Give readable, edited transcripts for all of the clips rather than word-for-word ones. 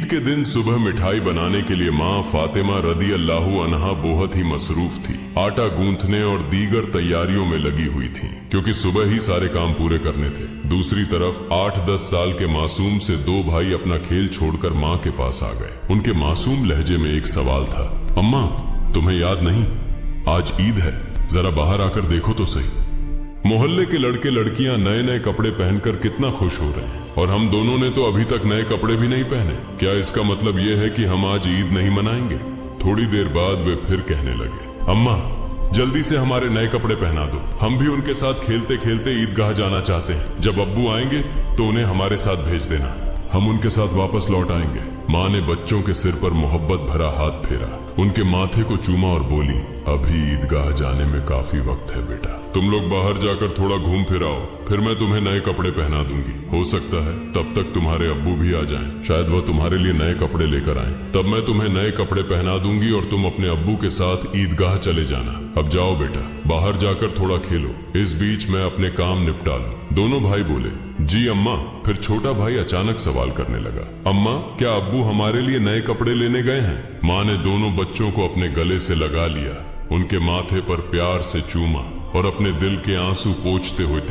ईद के दिन सुबह मिठाई बनाने के लिए माँ फातिमा रदी अल्लाहु अन्हा बहुत ही मसरूफ थी। आटा गूंथने और दीगर तैयारियों में लगी हुई थी, क्योंकि सुबह ही सारे काम पूरे करने थे। दूसरी तरफ 8-10 साल के मासूम से दो भाई अपना खेल छोड़कर माँ के पास आ गए। उनके मासूम लहजे में एक सवाल था, अम्मा तुम्हें याद नहीं, आज ईद है, जरा बाहर आकर देखो तो सही। मोहल्ले के लड़के लड़कियां नए नए कपड़े पहनकर कितना खुश हो रहे हैं, और हम दोनों ने तो अभी तक नए कपड़े भी नहीं पहने। क्या इसका मतलब यह है कि हम आज ईद नहीं मनाएंगे? थोड़ी देर बाद वे फिर कहने लगे, अम्मा जल्दी से हमारे नए कपड़े पहना दो, हम भी उनके साथ खेलते खेलते ईदगाह जाना चाहते हैं। जब अब्बू आएंगे तो उन्हें हमारे साथ भेज देना, हम उनके साथ वापस लौट आएंगे। माँ ने बच्चों के सिर पर मोहब्बत भरा हाथ फेरा, उनके माथे को चूमा और बोली, अभी ईदगाह जाने में काफी वक्त है बेटा, तुम लोग बाहर जाकर थोड़ा घूम फिर आओ, फिर मैं तुम्हें नए कपड़े पहना दूंगी। हो सकता है तब तक तुम्हारे अब्बू भी आ जाएं, शायद वह तुम्हारे लिए नए कपड़े लेकर आएं, तब मैं तुम्हें नए कपड़े पहना दूंगी और तुम अपने अब्बू के साथ ईदगाह चले जाना। अब जाओ बेटा, बाहर जाकर थोड़ा खेलो, इस बीच मैं अपने काम निपटा लूं। दोनों भाई बोले, जी अम्मा। फिर छोटा भाई अचानक सवाल करने लगा, अम्मा क्या अब्बू हमारे लिए नए कपड़े लेने गए हैं? माँ ने दोनों बच्चों को अपने गले से लगा लिया, उनके माथे पर प्यार से चूमा और अपने दिल के आंसू पोंछते हुए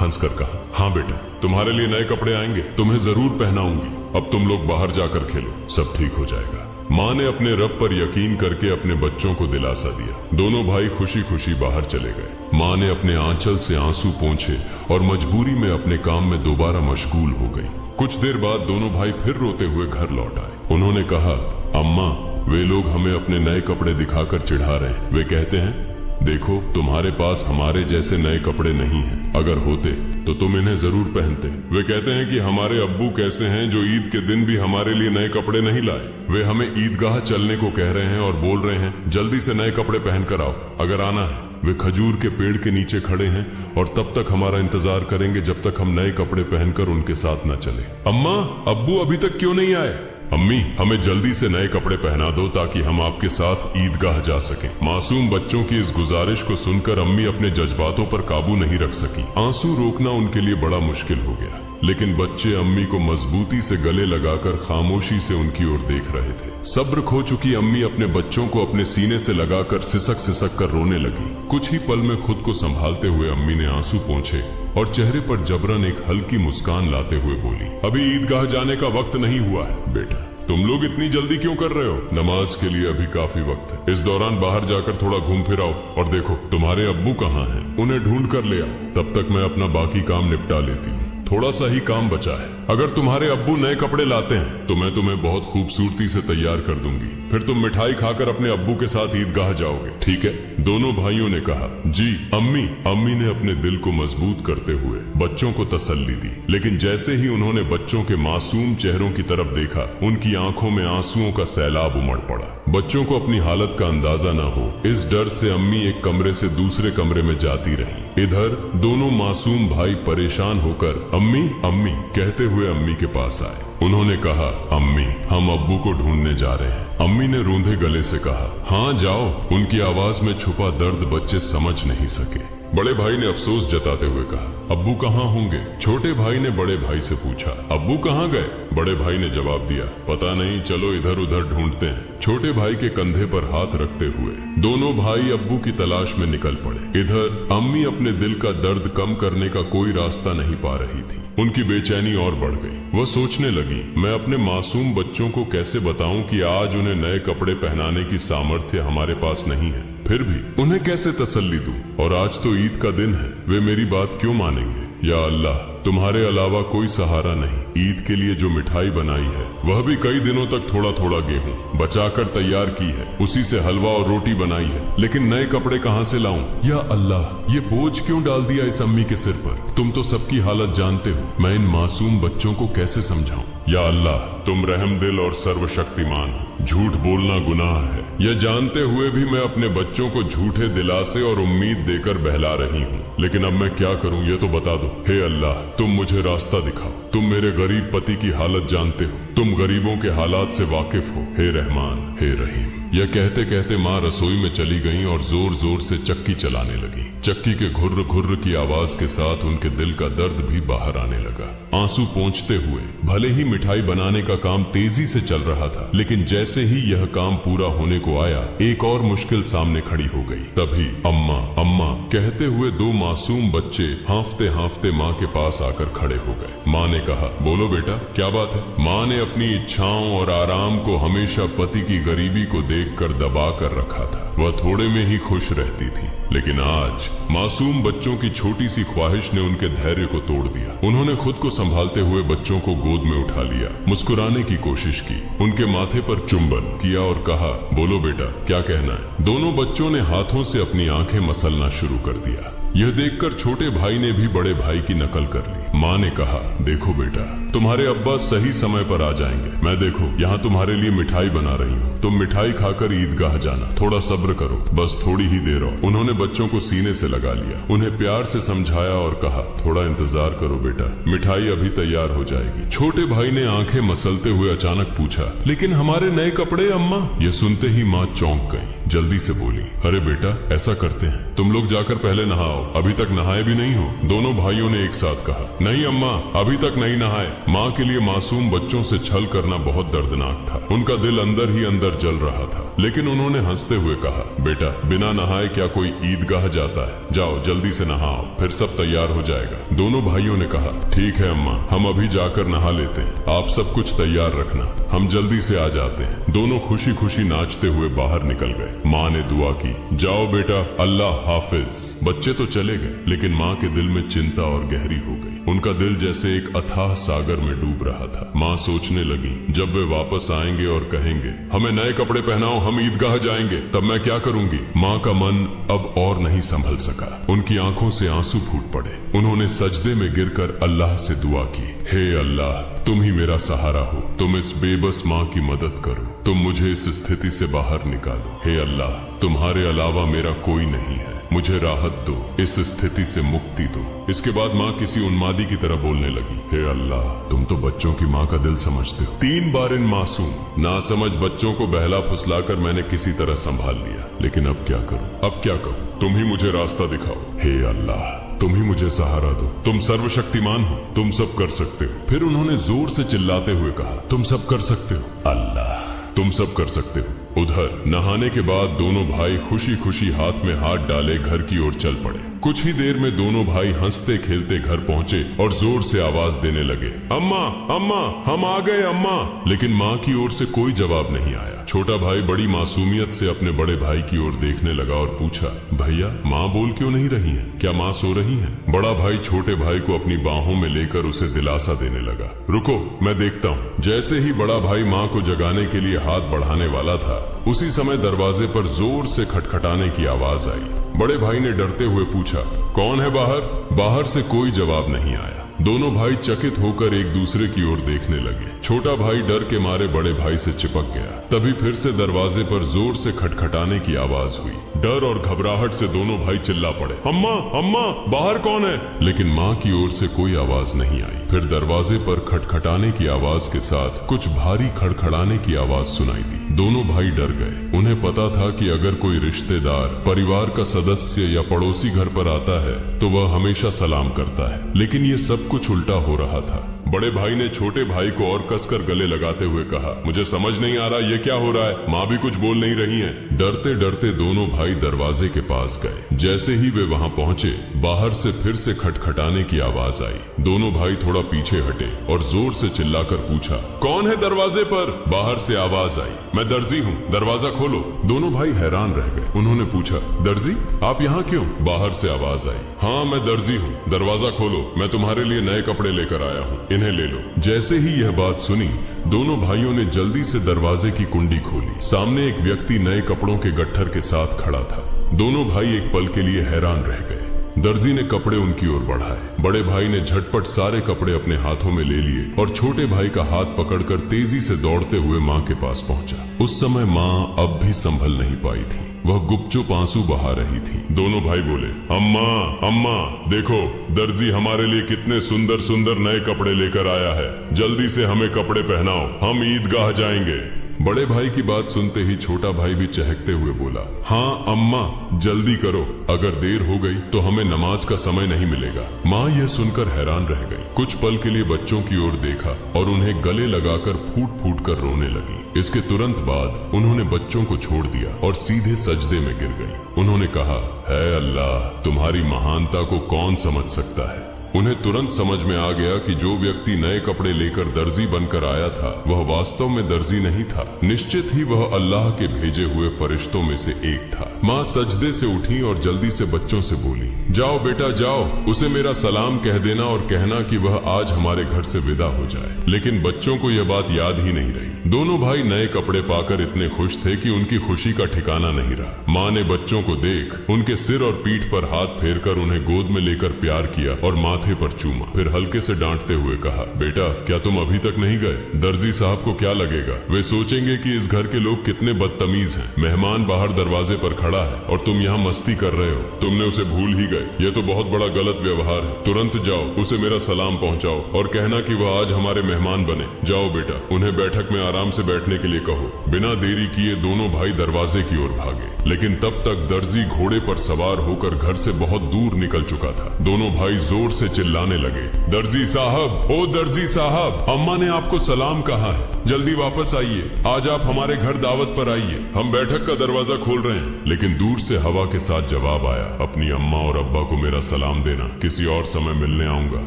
हंसकर कहा, हाँ बेटा तुम्हारे लिए नए कपड़े आएंगे, तुम्हें जरूर पहनाऊंगी। अब तुम लोग बाहर जाकर खेलो, सब ठीक हो जाएगा। माँ ने अपने रब पर यकीन करके अपने बच्चों को दिलासा दिया। दोनों भाई खुशी खुशी बाहर चले गए। माँ ने अपने आंचल से आंसू पोंछे और मजबूरी में अपने काम में दोबारा मशगूल हो गई। कुछ देर बाद दोनों भाई फिर रोते हुए घर लौट आए। उन्होंने कहा, अम्मा वे लोग हमें अपने नए कपड़े दिखाकर चिढ़ा रहे हैं। वे कहते हैं, देखो तुम्हारे पास हमारे जैसे नए कपड़े नहीं हैं, अगर होते तो तुम इन्हें जरूर पहनते। वे कहते हैं कि हमारे अब्बू कैसे हैं जो ईद के दिन भी हमारे लिए नए कपड़े नहीं लाए। वे हमें ईदगाह चलने को कह रहे हैं और बोल रहे हैं जल्दी से नए कपड़े पहन कर आओ, अगर आना है। वे खजूर के पेड़ के नीचे खड़े हैं और तब तक हमारा इंतजार करेंगे जब तक हम नए कपड़े पहनकर उनके साथ न चले। अम्मा अब्बू अभी तक क्यों नहीं आए? अम्मी हमें जल्दी से नए कपड़े पहना दो ताकि हम आपके साथ ईदगाह जा सकें। मासूम बच्चों की इस गुजारिश को सुनकर अम्मी अपने जज्बातों पर काबू नहीं रख सकी। आंसू रोकना उनके लिए बड़ा मुश्किल हो गया, लेकिन बच्चे अम्मी को मजबूती से गले लगाकर खामोशी से उनकी ओर देख रहे थे। सब्र खो चुकी अम्मी अपने बच्चों को अपने सीने से लगाकर सिसक सिसक कर रोने लगी। कुछ ही पल में खुद को संभालते हुए अम्मी ने आंसू पोंछे और चेहरे पर जबरन एक हल्की मुस्कान लाते हुए बोली, अभी ईदगाह जाने का वक्त नहीं हुआ है बेटा, तुम लोग इतनी जल्दी क्यों कर रहे हो? नमाज के लिए अभी काफी वक्त है। इस दौरान बाहर जाकर थोड़ा घूम फिर आओ और देखो तुम्हारे अब्बू कहाँ हैं, उन्हें ढूंढ कर ले आओ। तब तक मैं अपना बाकी काम निपटा लेती हूँ, थोड़ा सा ही काम बचा है। अगर तुम्हारे अब्बू नए कपड़े लाते हैं तो मैं तुम्हें बहुत खूबसूरती से तैयार कर दूंगी, फिर तुम मिठाई खाकर अपने अब्बू के साथ ईदगाह जाओगे, ठीक है? दोनों भाइयों ने कहा, जी अम्मी। अम्मी ने अपने दिल को मजबूत करते हुए बच्चों को तसल्ली दी, लेकिन जैसे ही उन्होंने बच्चों के मासूम चेहरों की तरफ देखा, उनकी आंखों में आंसुओं का सैलाब उमड़ पड़ा। बच्चों को अपनी हालत का अंदाजा न हो, इस डर से अम्मी एक कमरे से दूसरे कमरे में जाती रही। इधर दोनों मासूम भाई परेशान होकर अम्मी अम्मी कहते हुए अम्मी के पास आए। उन्होंने कहा, अम्मी हम अब्बू को ढूंढने जा रहे हैं। अम्मी ने रूंधे गले से कहा, हाँ जाओ। उनकी आवाज में छुपा दर्द बच्चे समझ नहीं सके। बड़े भाई ने अफसोस जताते हुए कहा, अब्बू कहाँ होंगे? छोटे भाई ने बड़े भाई से पूछा, अब्बू कहाँ गए? बड़े भाई ने जवाब दिया, पता नहीं, चलो इधर उधर ढूंढते हैं। छोटे भाई के कंधे पर हाथ रखते हुए दोनों भाई अब्बू की तलाश में निकल पड़े। इधर अम्मी अपने दिल का दर्द कम करने का कोई रास्ता नहीं पा रही थी। उनकी बेचैनी और बढ़ गई। वह सोचने लगी, मैं अपने मासूम बच्चों को कैसे बताऊं कि आज उन्हें नए कपड़े पहनाने की सामर्थ्य हमारे पास नहीं है, फिर भी उन्हें कैसे तसल्ली दूं? और आज तो ईद का दिन है, वे मेरी बात क्यों मानेंगे? या अल्लाह तुम्हारे अलावा कोई सहारा नहीं। ईद के लिए जो मिठाई बनाई है वह भी कई दिनों तक थोड़ा थोड़ा गेहूं बचाकर तैयार की है, उसी से हलवा और रोटी बनाई है, लेकिन नए कपड़े कहाँ से लाऊं? या अल्लाह ये बोझ क्यों डाल दिया इस अम्मी के सिर पर? तुम तो सबकी हालत जानते हो, मैं इन मासूम बच्चों को कैसे समझाऊं? या अल्लाह तुम रहमदिल और सर्वशक्तिमान हो, झूठ बोलना गुनाह है, यह जानते हुए भी मैं अपने बच्चों को झूठे दिलासे और उम्मीद देकर बहला रही हूँ, लेकिन अब मैं क्या करूँ ये तो बता दो। हे अल्लाह तुम मुझे रास्ता दिखाओ, तुम मेरे गरीब पति की हालत जानते हो, तुम गरीबों के हालात से वाकिफ हो। हे रहमान हे रहीम। यह कहते कहते माँ रसोई में चली गईं और जोर जोर से चक्की चलाने लगी। चक्की के घुर्र घुर्र की आवाज के साथ उनके दिल का दर्द भी बाहर आने लगा। आंसू पोंछते हुए भले ही मिठाई बनाने का काम तेजी से चल रहा था, लेकिन जैसे ही यह काम पूरा होने को आया, एक और मुश्किल सामने खड़ी हो गई। तभी अम्मा अम्मा कहते हुए दो मासूम बच्चे हांफते हांफते माँ के पास आकर खड़े हो गए। माँ ने कहा, बोलो बेटा, क्या बात है? माँ ने अपनी इच्छाओं और आराम को हमेशा पति की गरीबी को देखकर दबा कर रखा था। वह थोड़े में ही खुश रहती थी, लेकिन आज मासूम बच्चों की छोटी सी ख्वाहिश ने उनके धैर्य को तोड़ दिया। उन्होंने खुद को संभालते हुए बच्चों को गोद में उठा लिया, मुस्कुराने की कोशिश की, उनके माथे पर चुंबन किया और कहा, बोलो बेटा, क्या कहना है? दोनों बच्चों ने हाथों से अपनी आंखें मसलना शुरू कर दिया। यह देखकर छोटे भाई ने भी बड़े भाई की नकल कर ली। माँ ने कहा, देखो बेटा, तुम्हारे अब्बा सही समय पर आ जाएंगे। मैं देखो यहाँ तुम्हारे लिए मिठाई बना रही हूँ, तुम मिठाई खाकर ईदगाह जाना। थोड़ा सब्र करो, बस थोड़ी ही देर और। उन्होंने बच्चों को सीने से लगा लिया, उन्हें प्यार से समझाया और कहा, थोड़ा इंतजार करो बेटा, मिठाई अभी तैयार हो जाएगी। छोटे भाई ने आंखें मसलते हुए अचानक पूछा, लेकिन हमारे नए कपड़े अम्मा? यह सुनते ही माँ चौंक गई, जल्दी से बोली, अरे बेटा, ऐसा करते हैं, तुम लोग जाकर पहले नहाओ, अभी तक नहाए भी नहीं हो। दोनों भाइयों ने एक साथ कहा, नहीं अम्मा, अभी तक नहीं नहाए। माँ के लिए मासूम बच्चों से छल करना बहुत दर्दनाक था। उनका दिल अंदर ही अंदर जल रहा था, लेकिन उन्होंने हंसते हुए कहा, बेटा, बिना नहाए क्या कोई ईदगाह जाता है? जाओ जल्दी से नहाओ, फिर सब तैयार हो जाएगा। दोनों भाइयों ने कहा, ठीक है अम्मा, हम अभी जाकर नहा लेते हैं, आप सब कुछ तैयार रखना, हम जल्दी से आ जाते हैं। दोनों खुशी खुशी नाचते हुए बाहर निकल गए। माँ ने दुआ की, जाओ बेटा, अल्लाह हाफिज। बच्चे तो चले गए, लेकिन माँ के दिल में चिंता और गहरी हो गई। उनका दिल जैसे एक अथाह सागर में डूब रहा था। माँ सोचने लगी, जब वे वापस आएंगे और कहेंगे, हमें नए कपड़े पहनाओ, हम ईदगाह जाएंगे, तब मैं क्या करूंगी? माँ का मन अब और नहीं संभल सका, उनकी आंखों से आंसू फूट पड़े। उन्होंने सजदे में गिरकर अल्लाह से दुआ की, हे अल्लाह, तुम ही मेरा सहारा हो, तुम इस बेबस माँ की मदद करो, तुम मुझे इस स्थिति से बाहर निकालो। हे अल्लाह, तुम्हारे अलावा मेरा कोई नहीं है, मुझे राहत दो, इस स्थिति से मुक्ति दो। इसके बाद माँ किसी उन्मादी की तरह बोलने लगी, हे अल्लाह, तुम तो बच्चों की माँ का दिल समझते हो। 3 बार इन मासूम नासमझ बच्चों को बहला फुसलाकर मैंने किसी तरह संभाल लिया, लेकिन अब क्या करूं? अब क्या कहूं? तुम ही मुझे रास्ता दिखाओ। हे अल्लाह, तुम ही मुझे सहारा दो, तुम सर्वशक्तिमान हो, तुम सब कर सकते हो। फिर उन्होंने जोर से चिल्लाते हुए कहा, तुम सब कर सकते हो अल्लाह, तुम सब कर सकते हो। उधर नहाने के बाद दोनों भाई खुशी खुशी हाथ में हाथ डाले घर की ओर चल पड़े। कुछ ही देर में दोनों भाई हंसते खेलते घर पहुंचे और जोर से आवाज देने लगे, अम्मा अम्मा, हम आ गए अम्मा। लेकिन माँ की ओर से कोई जवाब नहीं आया। छोटा भाई बड़ी मासूमियत से अपने बड़े भाई की ओर देखने लगा और पूछा, भैया, माँ बोल क्यों नहीं रही है? क्या माँ सो रही है? बड़ा भाई छोटे भाई को अपनी बाहों में लेकर उसे दिलासा देने लगा, रुको, मैं देखता हूँ। जैसे ही बड़ा भाई माँ को जगाने के लिए हाथ बढ़ाने वाला था, उसी समय दरवाजे पर जोर से खटखटाने की आवाज आई। बड़े भाई ने डरते हुए पूछा, कौन है बाहर? बाहर से कोई जवाब नहीं आया। दोनों भाई चकित होकर एक दूसरे की ओर देखने लगे। छोटा भाई डर के मारे बड़े भाई से चिपक गया। तभी फिर से दरवाजे पर जोर से खटखटाने की आवाज हुई। डर और घबराहट से दोनों भाई चिल्ला पड़े, अम्मा अम्मा, बाहर कौन है? लेकिन माँ की ओर से कोई आवाज नहीं आई। फिर दरवाजे पर खटखटाने की आवाज के साथ कुछ भारी खड़खड़ाने की आवाज सुनाई दी। दोनों भाई डर गए। उन्हें पता था कि अगर कोई रिश्तेदार, परिवार का सदस्य या पड़ोसी घर पर आता है तो वह हमेशा सलाम करता है, लेकिन ये सब कुछ उल्टा हो रहा था। बड़े भाई ने छोटे भाई को और कसकर गले लगाते हुए कहा, मुझे समझ नहीं आ रहा ये क्या हो रहा है, माँ भी कुछ बोल नहीं रही है। डरते डरते दोनों भाई दरवाजे के पास गए। जैसे ही वे वहाँ पहुँचे, बाहर से फिर से खटखटाने की आवाज आई। दोनों भाई थोड़ा पीछे हटे और जोर से चिल्लाकर पूछा, कौन है दरवाजे पर? बाहर से आवाज आई, मैं दर्जी हूँ, दरवाजा खोलो। दोनों भाई हैरान रह गए। उन्होंने पूछा, दर्जी, आप यहाँ क्यों? बाहर से आवाज आई, हाँ मैं दर्जी हूँ, दरवाजा खोलो, मैं तुम्हारे लिए नए कपड़े लेकर आया हूँ, इन्हें ले लो। जैसे ही यह बात सुनी, दोनों भाइयों ने जल्दी से दरवाजे की कुंडी खोली। सामने एक व्यक्ति नए कपड़ों के गट्ठर के साथ खड़ा था। दोनों भाई एक पल के लिए हैरान रह गए। दर्जी ने कपड़े उनकी ओर बढ़ाए। बड़े भाई ने झटपट सारे कपड़े अपने हाथों में ले लिए और छोटे भाई का हाथ पकड़कर तेजी से दौड़ते हुए माँ के पास पहुंचा। उस समय माँ अब भी संभल नहीं पाई थी, वह गुपचुप आंसू बहा रही थी। दोनों भाई बोले, अम्मा अम्मा, देखो दर्जी हमारे लिए कितने सुंदर सुंदर नए कपड़े लेकर आया है, जल्दी से हमें कपड़े पहनाओ, हम ईदगाह जाएंगे। बड़े भाई की बात सुनते ही छोटा भाई भी चहकते हुए बोला, हाँ अम्मा जल्दी करो, अगर देर हो गई तो हमें नमाज का समय नहीं मिलेगा। माँ यह सुनकर हैरान रह गई। कुछ पल के लिए बच्चों की ओर देखा और उन्हें गले लगाकर फूट फूट कर रोने लगी। इसके तुरंत बाद उन्होंने बच्चों को छोड़ दिया और सीधे सजदे में गिर गई। उन्होंने कहा, है अल्लाह, तुम्हारी महानता को कौन समझ सकता है। उन्हें तुरंत समझ में आ गया कि जो व्यक्ति नए कपड़े लेकर दर्जी बनकर आया था वह वास्तव में दर्जी नहीं था, निश्चित ही वह अल्लाह के भेजे हुए फरिश्तों में से एक था। माँ सजदे से उठी और जल्दी से बच्चों से बोली, जाओ बेटा जाओ, उसे मेरा सलाम कह देना और कहना कि वह आज हमारे घर से विदा हो जाए। लेकिन बच्चों को यह बात याद ही नहीं रही। दोनों भाई नए कपड़े पाकर इतने खुश थे कि उनकी खुशी का ठिकाना नहीं रहा। माँ ने बच्चों को देख उनके सिर और पीठ पर हाथ फेरकर उन्हें गोद में लेकर प्यार किया और माथे पर चूमा। फिर हल्के से डांटते हुए कहा, बेटा क्या तुम अभी तक नहीं गए? दर्जी साहब को क्या लगेगा? वे सोचेंगे कि इस घर के लोग कितने बदतमीज हैं। मेहमान बाहर दरवाजे पर खड़ा है और तुम यहाँ मस्ती कर रहे हो। तुमने उसे भूल ही गए। यह तो बहुत बड़ा गलत व्यवहार है। तुरंत जाओ, उसे मेरा सलाम पहुँचाओ और कहना कि वह आज हमारे मेहमान बने। जाओ बेटा, उन्हें बैठक में आराम से बैठने के लिए कहो। बिना देरी किए दोनों भाई दरवाजे की ओर भागे, लेकिन तब तक दर्जी घोड़े पर सवार होकर घर से बहुत दूर निकल चुका था। दोनों भाई जोर से चिल्लाने लगे, दर्जी साहब, ओ दर्जी साहब, अम्मा ने आपको सलाम कहा है, जल्दी वापस आइए। आज आप हमारे घर दावत पर आइए, हम बैठक का दरवाजा खोल रहे हैं। लेकिन दूर से हवा के साथ जवाब आया, अपनी अम्मा और अब्बा को मेरा सलाम देना, किसी और समय मिलने आऊंगा,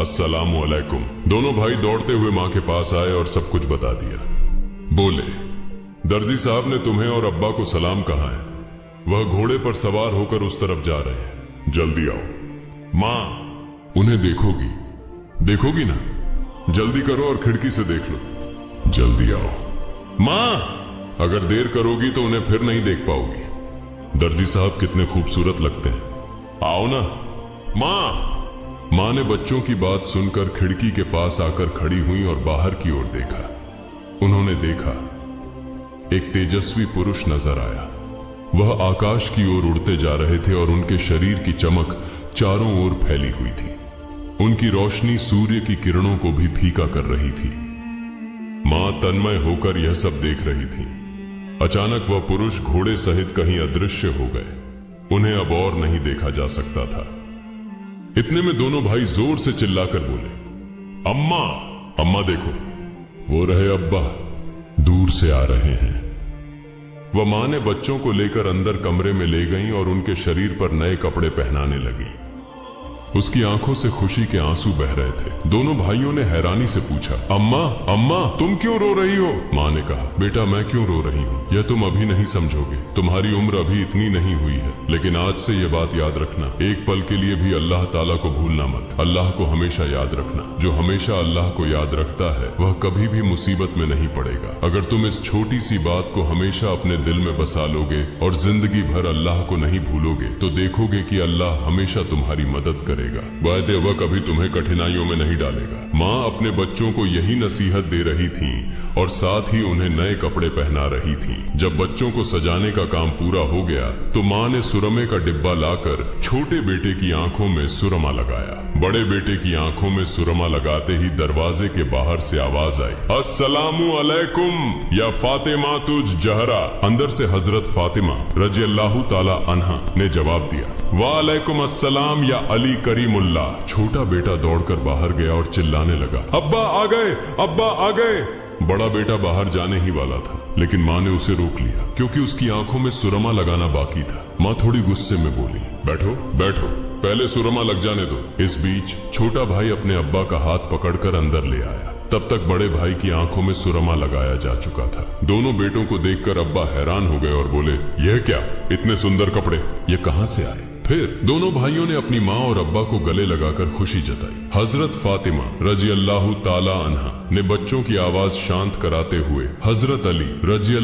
अस्सलामु अलैकुम। दोनों भाई दौड़ते हुए माँ के पास आए और सब कुछ बता दिया। बोले, दर्जी साहब ने तुम्हें और अब्बा को सलाम कहा है, वह घोड़े पर सवार होकर उस तरफ जा रहे हैं, जल्दी आओ। माँ, उन्हें देखोगी ना? जल्दी करो और खिड़की से देख लो। जल्दी आओ। माँ, अगर देर करोगी तो उन्हें फिर नहीं देख पाओगी। दर्जी साहब कितने खूबसूरत लगते हैं, आओ ना। माँ ने बच्चों की बात सुनकर खिड़की के पास आकर खड़ी हुई और बाहर की ओर देखा। उन्होंने देखा एक तेजस्वी पुरुष नजर आया। वह आकाश की ओर उड़ते जा रहे थे और उनके शरीर की चमक चारों ओर फैली हुई थी। उनकी रोशनी सूर्य की किरणों को भी फीका कर रही थी। मां तन्मय होकर यह सब देख रही थी। अचानक वह पुरुष घोड़े सहित कहीं अदृश्य हो गए। उन्हें अब और नहीं देखा जा सकता था। इतने में दोनों भाई जोर से चिल्लाकर बोले, अम्मा, अम्मा देखो, वो रहे अब्बा, दूर से आ रहे हैं। वह मां ने बच्चों को लेकर अंदर कमरे में ले गईं और उनके शरीर पर नए कपड़े पहनाने लगी। उसकी आंखों से खुशी के आंसू बह रहे थे। दोनों भाइयों ने हैरानी से पूछा, अम्मा, अम्मा तुम क्यों रो रही हो? मां ने कहा, बेटा मैं क्यों रो रही हूँ यह तुम अभी नहीं समझोगे। तुम्हारी उम्र अभी इतनी नहीं हुई है, लेकिन आज से यह बात याद रखना, एक पल के लिए भी अल्लाह ताला को भूलना मत। अल्लाह को हमेशा याद रखना। जो हमेशा अल्लाह को याद रखता है वह कभी भी मुसीबत में नहीं पड़ेगा। अगर तुम इस छोटी सी बात को हमेशा अपने दिल में बसा लोगे और जिंदगी भर अल्लाह को नहीं भूलोगे तो देखोगे कि अल्लाह हमेशा तुम्हारी मदद करेगा। वायदे वह कभी तुम्हें कठिनाइयों में नहीं डालेगा। माँ अपने बच्चों को यही नसीहत दे रही थी और साथ ही उन्हें नए कपड़े पहना रही थी। जब बच्चों को सजाने का काम पूरा हो गया तो माँ ने सुरमे का डिब्बा लाकर छोटे बेटे की आंखों में सुरमा लगाया। बड़े बेटे की आंखों में सुरमा लगाते ही दरवाजे के बाहर से आवाज आई, अस्सलामु अलैकुम या फातिमा तुझ जहरा। अंदर से हजरत फातिमा रजी अल्लाह ताला अन्हा ने जवाब दिया, वालेकुम अस्सलाम या अली करीमुल्लाह। छोटा बेटा दौड़कर बाहर गया और चिल्लाने लगा, अब्बा आ गए, अब्बा आ गए। बड़ा बेटा बाहर जाने ही वाला था, लेकिन माँ ने उसे रोक लिया क्योंकि उसकी आंखों में सुरमा लगाना बाकी था। माँ थोड़ी गुस्से में बोली, बैठो बैठो, पहले सुरमा लग जाने दो। इस बीच छोटा भाई अपने अब्बा का हाथ पकड़कर अंदर ले आया। तब तक बड़े भाई की आंखों में सुरमा लगाया जा चुका था। दोनों बेटों को देखकर अब्बा हैरान हो गए और बोले, यह क्या, इतने सुंदर कपड़े ये कहां से आए? फिर दोनों भाइयों ने अपनी माँ और अब्बा को गले लगाकर खुशी जताई। हजरत फातिमा रजी अल्लाह ताला अन्हा ने बच्चों की आवाज शांत कराते हुए हजरत अली रजी